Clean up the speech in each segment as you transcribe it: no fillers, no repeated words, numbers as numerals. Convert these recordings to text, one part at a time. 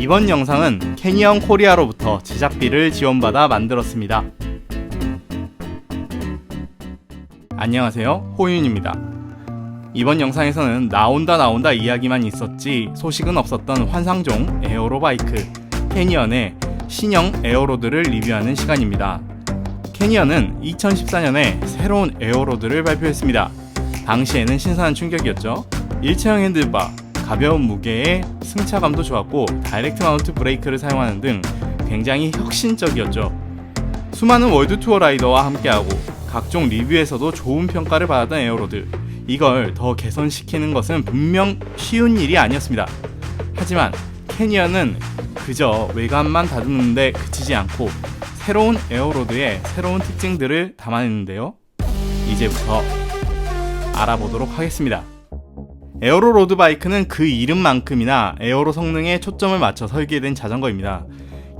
이번 영상은 캐니언 코리아로부터 제작비를 지원받아 만들었습니다. 안녕하세요, 호윤입니다. 이번 영상에서는 나온다 이야기만 있었지 소식은 없었던 환상종 에어로 바이크 캐니언의 신형 에어로드를 리뷰하는 시간입니다. 캐니언은 2014년에 새로운 에어로드를 발표했습니다. 당시에는 신선한 충격이었죠. 일체형 핸들바, 가벼운 무게에 승차감도 좋았고 다이렉트 마운트 브레이크를 사용하는 등 굉장히 혁신적이었죠. 수많은 월드 투어 라이더와 함께하고 각종 리뷰에서도 좋은 평가를 받았던 에어로드, 이걸 더 개선시키는 것은 분명 쉬운 일이 아니었습니다. 하지만 캐니언은 그저 외관만 다듬는데 그치지 않고 새로운 에어로드의 새로운 특징들을 담아냈는데요. 이제부터 알아보도록 하겠습니다. 에어로 로드 바이크는 그 이름만큼이나 에어로 성능에 초점을 맞춰 설계된 자전거입니다.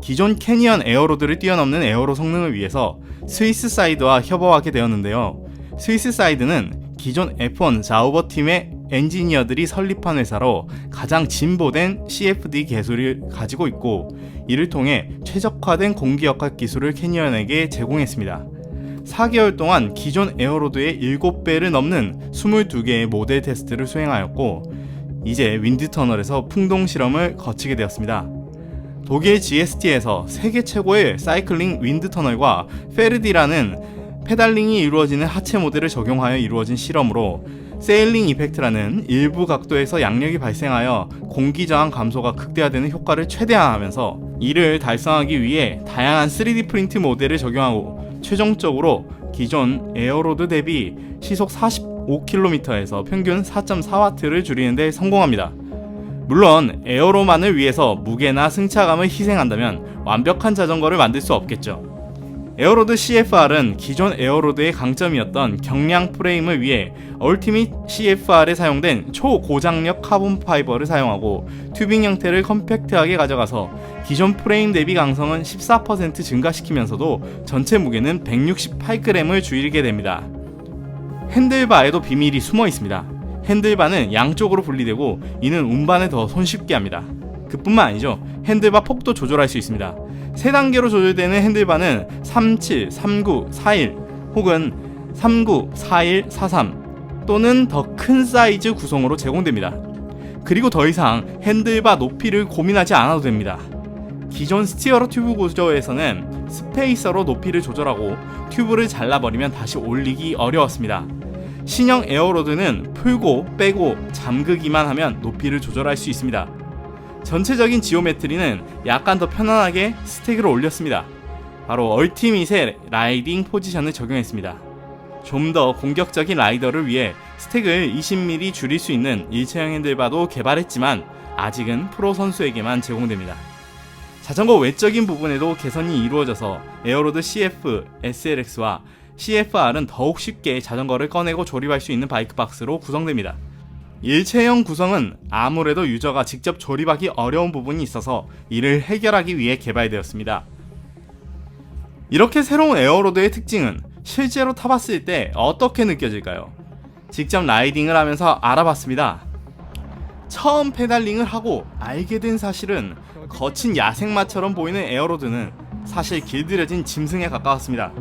기존 캐니언 에어로드를 뛰어넘는 에어로 성능을 위해서 스위스 사이드와 협업하게 되었는데요. 스위스 사이드는 기존 F1 자우버 팀의 엔지니어들이 설립한 회사로 가장 진보된 CFD 기술을 가지고 있고, 이를 통해 최적화된 공기역학 기술을 캐니언에게 제공했습니다. 4개월 동안 기존 에어로드의 7배를 넘는 22개의 모델 테스트를 수행하였고, 이제 윈드터널에서 풍동 실험을 거치게 되었습니다. 독일 GST에서 세계 최고의 사이클링 윈드터널과 페르디라는 페달링이 이루어지는 하체 모델을 적용하여 이루어진 실험으로 세일링 이펙트라는 일부 각도에서 양력이 발생하여 공기 저항 감소가 극대화되는 효과를 최대화하면서 이를 달성하기 위해 다양한 3D 프린트 모델을 적용하고 최종적으로 기존 에어로드 대비 시속 45km에서 평균 4.4W를 줄이는 데 성공합니다. 물론 에어로만을 위해서 무게나 승차감을 희생한다면 완벽한 자전거를 만들 수 없겠죠. 에어로드 CFR은 기존 에어로드의 강점이었던 경량 프레임을 위해 얼티밋 CFR에 사용된 초고장력 카본 파이버를 사용하고 튜빙 형태를 컴팩트하게 가져가서 기존 프레임 대비 강성은 14% 증가시키면서도 전체 무게는 168g을 줄이게 됩니다. 핸들바에도 비밀이 숨어 있습니다. 핸들바는 양쪽으로 분리되고 이는 운반을 더 손쉽게 합니다. 그뿐만 아니죠. 핸들바 폭도 조절할 수 있습니다. 3단계로 조절되는 핸들바는 37, 39, 41 혹은 39, 41, 43 또는 더 큰 사이즈 구성으로 제공됩니다. 그리고 더 이상 핸들바 높이를 고민하지 않아도 됩니다. 기존 스티어러 튜브 구조에서는 스페이서로 높이를 조절하고 튜브를 잘라버리면 다시 올리기 어려웠습니다. 신형 에어로드는 풀고 빼고 잠그기만 하면 높이를 조절할 수 있습니다. 전체적인 지오메트리는 약간 더 편안하게 스택을 올렸습니다. 바로 얼티밋의 라이딩 포지션을 적용했습니다. 좀 더 공격적인 라이더를 위해 스택을 20mm 줄일 수 있는 일체형 핸들바도 개발했지만 아직은 프로 선수에게만 제공됩니다. 자전거 외적인 부분에도 개선이 이루어져서 에어로드 CF, SLX와 CFR은 더욱 쉽게 자전거를 꺼내고 조립할 수 있는 바이크 박스로 구성됩니다. 일체형 구성은 아무래도 유저가 직접 조립하기 어려운 부분이 있어서 이를 해결하기 위해 개발되었습니다. 이렇게 새로운 에어로드의 특징은 실제로 타봤을 때 어떻게 느껴질까요? 직접 라이딩을 하면서 알아봤습니다. 처음 페달링을 하고 알게 된 사실은 거친 야생마처럼 보이는 에어로드는 사실 길들여진 짐승에 가까웠습니다.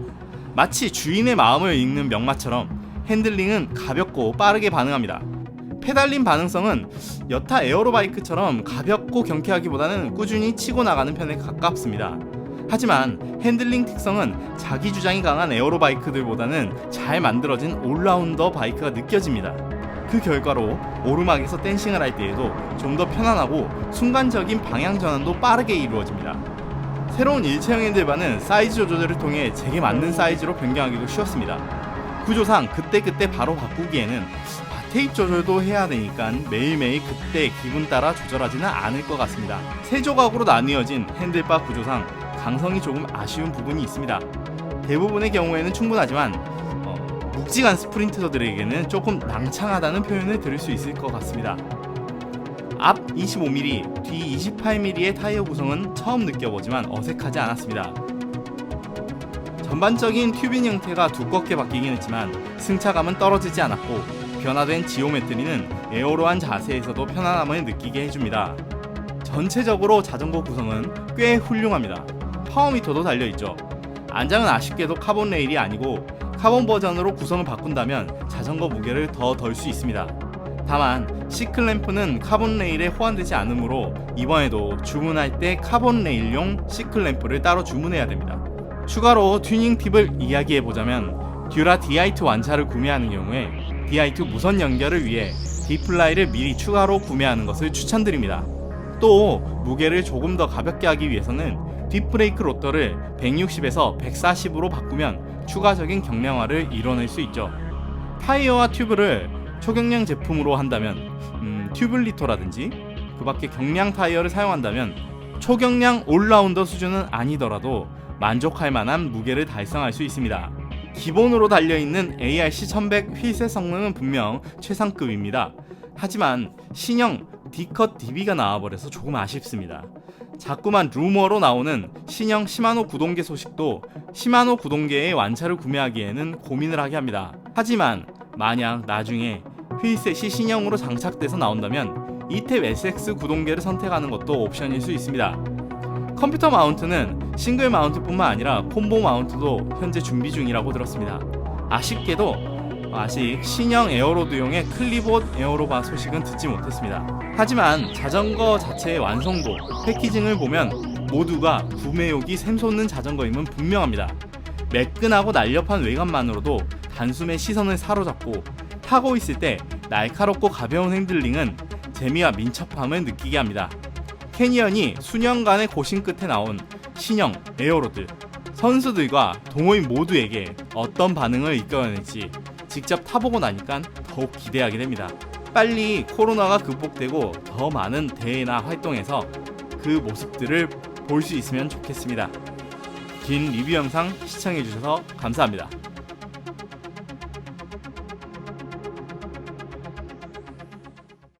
마치 주인의 마음을 읽는 명마처럼 핸들링은 가볍고 빠르게 반응합니다. 페달링 반응성은 여타 에어로바이크처럼 가볍고 경쾌하기보다는 꾸준히 치고 나가는 편에 가깝습니다. 하지만 핸들링 특성은 자기 주장이 강한 에어로바이크들보다는 잘 만들어진 올라운더 바이크가 느껴집니다. 그 결과로 오르막에서 댄싱을 할 때에도 좀 더 편안하고 순간적인 방향 전환도 빠르게 이루어집니다. 새로운 일체형 핸들바는 사이즈 조절을 통해 제게 맞는 사이즈로 변경하기도 쉬웠습니다. 구조상 그때그때 바로 바꾸기에는 테이프 조절도 해야 되니까 매일매일 그때 기분 따라 조절하지는 않을 것 같습니다. 세 조각으로 나뉘어진 핸들바 구조상 강성이 조금 아쉬운 부분이 있습니다. 대부분의 경우에는 충분하지만 묵직한 스프린터들에게는 조금 낭창하다는 표현을 들을 수 있을 것 같습니다. 앞 25mm, 뒤 28mm의 타이어 구성은 처음 느껴보지만 어색하지 않았습니다. 전반적인 튜빙 형태가 두껍게 바뀌긴 했지만 승차감은 떨어지지 않았고 변화된 지오메트리는 에어로한 자세에서도 편안함을 느끼게 해줍니다. 전체적으로 자전거 구성은 꽤 훌륭합니다. 파워미터도 달려있죠. 안장은 아쉽게도 카본 레일이 아니고 카본 버전으로 구성을 바꾼다면 자전거 무게를 더 덜 수 있습니다. 다만 시클램프는 카본 레일에 호환되지 않으므로 이번에도 주문할 때 카본 레일용 시클램프를 따로 주문해야 됩니다. 추가로 튜닝 팁을 이야기해보자면 듀라 DI2 완차를 구매하는 경우에 DI2 무선 연결을 위해 D플라이를 미리 추가로 구매하는 것을 추천드립니다. 또 무게를 조금 더 가볍게 하기 위해서는 뒷브레이크 로터를 160에서 140으로 바꾸면 추가적인 경량화를 이뤄낼 수 있죠. 타이어와 튜브를 초경량 제품으로 한다면 튜블리터라든지 그 밖에 경량 타이어를 사용한다면 초경량 올라운더 수준은 아니더라도 만족할 만한 무게를 달성할 수 있습니다. 기본으로 달려있는 ARC1100 휠셋 성능은 분명 최상급입니다. 하지만 신형 D컷 DB가 나와버려서 조금 아쉽습니다. 자꾸만 루머로 나오는 신형 시마노 구동계 소식도 시마노 구동계의 완차를 구매하기에는 고민을 하게 합니다. 하지만 만약 나중에 휠셋이 신형으로 장착돼서 나온다면 이탭 SX 구동계를 선택하는 것도 옵션일 수 있습니다. 컴퓨터 마운트는 싱글 마운트뿐만 아니라 콤보 마운트도 현재 준비 중이라고 들었습니다. 아쉽게도 아직 신형 에어로드용의 클리봇 에어로바 소식은 듣지 못했습니다. 하지만 자전거 자체의 완성도, 패키징을 보면 모두가 구매욕이 샘솟는 자전거임은 분명합니다. 매끈하고 날렵한 외관만으로도 단숨에 시선을 사로잡고 타고 있을 때 날카롭고 가벼운 핸들링은 재미와 민첩함을 느끼게 합니다. 캐니언이 수년간의 고심 끝에 나온 신형 에어로드, 선수들과 동호인 모두에게 어떤 반응을 이끌어낼지 직접 타보고 나니까 더욱 기대하게 됩니다. 빨리 코로나가 극복되고 더 많은 대회나 활동에서 그 모습들을 볼 수 있으면 좋겠습니다. 긴 리뷰 영상 시청해주셔서 감사합니다.